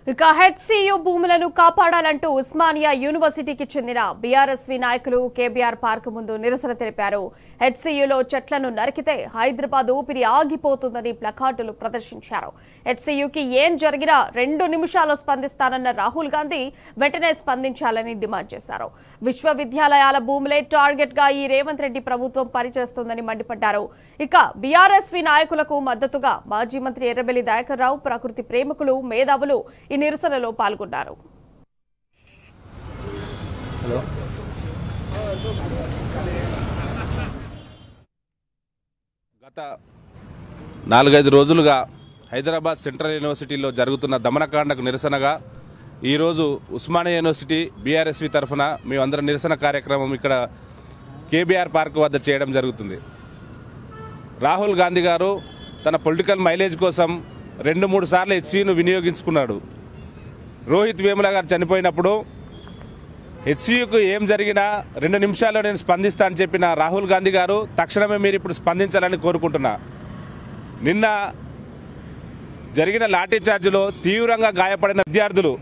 ఇక హెచ్సియు భూములను కాపాడాలంటూ ఉస్మానియా యూనివర్సిటీకి చెందిన బీఆర్ఎస్వి నాయకులు కేబీఆర్ పార్క్ ముందు నిరసన తెలిపారు. హెచ్సియులో చెట్లను నరికితే హైదరాబాద్ ఊపిరి ఆగిపోతుందని ప్లకార్డులు ప్రదర్శించారు. హెచ్సియుకి ఏం జరిగినా 2 నిమిషాల్లో స్పందిస్తానన్న రాహుల్ గాంధీ వెంటనే స్పందించాలని డిమాండ్ చేశారు. విశ్వవిద్యాలయాల భూములే టార్గెట్ గా ఈ రేవంత్ రెడ్డి ప్రభుత్వం పనిచేస్తోందని మండిపడ్డారు. ఇక బీఆర్ఎస్వి నాయకులకు మద్దతుగా మాజీ మంత్రి ఎర్రబెల్లి దయాకర్ రావు, ప్రకృతి ప్రేమికులు, మేధావులు ఈ నిరసనలో పాల్గొన్నారు. గత 4-5 రోజులుగా హైదరాబాద్ సెంట్రల్ యూనివర్సిటీలో జరుగుతున్న దమనకాండకు నిరసనగా ఈరోజు ఉస్మానియా యూనివర్సిటీ బీఆర్ఎస్వి తరఫున మేమందరం నిరసన కార్యక్రమం ఇక్కడ కేబీఆర్ పార్క్ వద్ద చేయడం జరుగుతుంది. రాహుల్ గాంధీ గారు తన పొలిటికల్ మైలేజ్ కోసం 2-3 సార్లు హెచ్సియును వినియోగించుకున్నాడు. రోహిత్ వేముల గారు చనిపోయినప్పుడు హెచ్సియుకు ఏం జరిగినా 2 నిమిషాల్లో నేను స్పందిస్తా అని చెప్పిన రాహుల్ గాంధీ గారు తక్షణమే మీరు ఇప్పుడు స్పందించాలని కోరుకుంటున్నా. నిన్న జరిగిన లాఠీ చార్జ్లో తీవ్రంగా గాయపడిన విద్యార్థులు,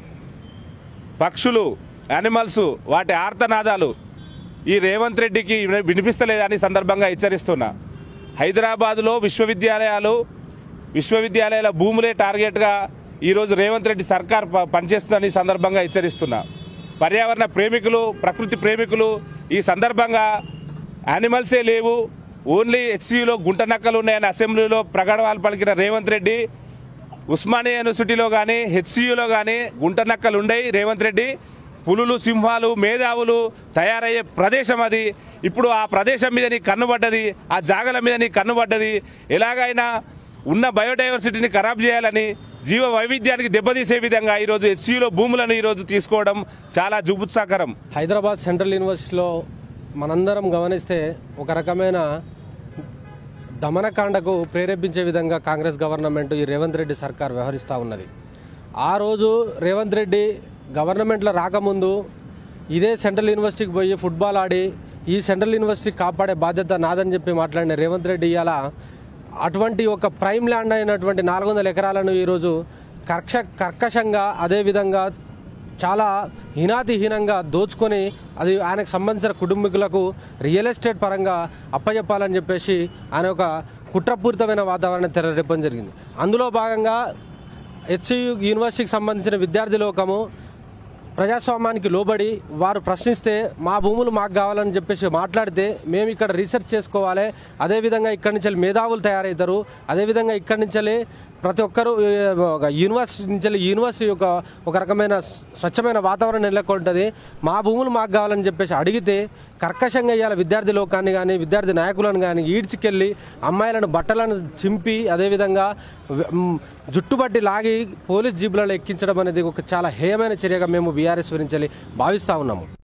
పక్షులు, యానిమల్స్, వాటి ఆర్తనాదాలు ఈ రేవంత్ రెడ్డికి వినిపిస్తలేదని సందర్భంగా హెచ్చరిస్తున్నా. హైదరాబాదులో విశ్వవిద్యాలయాల భూములే టార్గెట్గా ఈరోజు రేవంత్ రెడ్డి సర్కార్ పనిచేస్తుందని సందర్భంగా హెచ్చరిస్తున్నా. పర్యావరణ ప్రేమికులు, ప్రకృతి ప్రేమికులు ఈ సందర్భంగా యానిమల్సే లేవు, ఓన్లీ హెచ్సియులో గుంట నక్కలు ఉన్నాయని అసెంబ్లీలో ప్రగడవాలు పలికిన రేవంత్ రెడ్డి ఉస్మానియా యూనివర్సిటీలో కానీ హెచ్సియులో కానీ గుంట నక్కలు ఉండయి. రేవంత్ రెడ్డి పులులు, సింహాలు, మేధావులు తయారయ్యే ప్రదేశం అది. ఇప్పుడు ఆ ప్రదేశం మీద నీ కన్నుబడ్డది, ఆ జాగల మీద నీ కన్నుబడ్డది. ఎలాగైనా ఉన్న బయోడైవర్సిటీని ఖరాబ్ చేయాలని, జీవ వైవిధ్యానికి దెబ్బతీసే విధంగా ఈరోజు హెచ్సియులో భూములను ఈరోజు తీసుకోవడం చాలా జుగుప్సాకరం. హైదరాబాద్ సెంట్రల్ యూనివర్సిటీలో మనందరం గమనిస్తే ఒక రకమైన దమనకాండకు ప్రేరేపించే విధంగా కాంగ్రెస్ గవర్నమెంట్ ఈ రేవంత్ రెడ్డి సర్కార్ వ్యవహరిస్తూ ఉన్నది. ఆ రోజు రేవంత్ రెడ్డి గవర్నమెంట్లో రాకముందు ఇదే సెంట్రల్ యూనివర్సిటీకి పోయి ఫుట్బాల్ ఆడి ఈ సెంట్రల్ యూనివర్సిటీ కాపాడే బాధ్యత నాదని చెప్పి మాట్లాడిన రేవంత్ రెడ్డి ఇవాళ అటువంటి ఒక ప్రైమ్ ల్యాండ్ అయినటువంటి 400 ఎకరాలను ఈరోజు కర్కశంగా, అదేవిధంగా చాలా హీనాతిహీనంగా దోచుకొని అది ఆయనకు సంబంధించిన కుటుంబీకులకు రియల్ ఎస్టేట్ పరంగా అప్పచెప్పాలని చెప్పేసి ఆయన ఒక కుట్రపూరితమైన వాతావరణం తెరలేపడం జరిగింది. అందులో భాగంగా హెచ్సియు యూనివర్సిటీకి సంబంధించిన విద్యార్థి లోకము ప్రజాస్వామ్యానికి లోబడి వారు ప్రశ్నిస్తే మా భూములు మాకు కావాలని చెప్పేసి మాట్లాడితే మేము ఇక్కడ రీసెర్చ్ చేసుకోవాలి, అదేవిధంగా ఇక్కడి నుంచి మేధావులు తయారవుతారు, అదేవిధంగా ఇక్కడి నుంచి ప్రతి ఒక్కరూ యూనివర్సిటీ ఒక రకమైన స్వచ్ఛమైన వాతావరణం నెలకొంటుంది, మా భూములు మాకు కావాలని చెప్పేసి అడిగితే కర్కశంగా ఇవ్వాలి విద్యార్థి లోకాన్ని కానీ విద్యార్థి నాయకులను కానీ ఈడ్చికెళ్ళి అమ్మాయిలను బట్టలను చింపి అదేవిధంగా జుట్టుబట్టి లాగి పోలీస్ జీబులలో ఎక్కించడం అనేది ఒక చాలా హేయమైన చర్యగా మేము బీఆర్ఎస్ గురించి భావిస్తూ ఉన్నాము.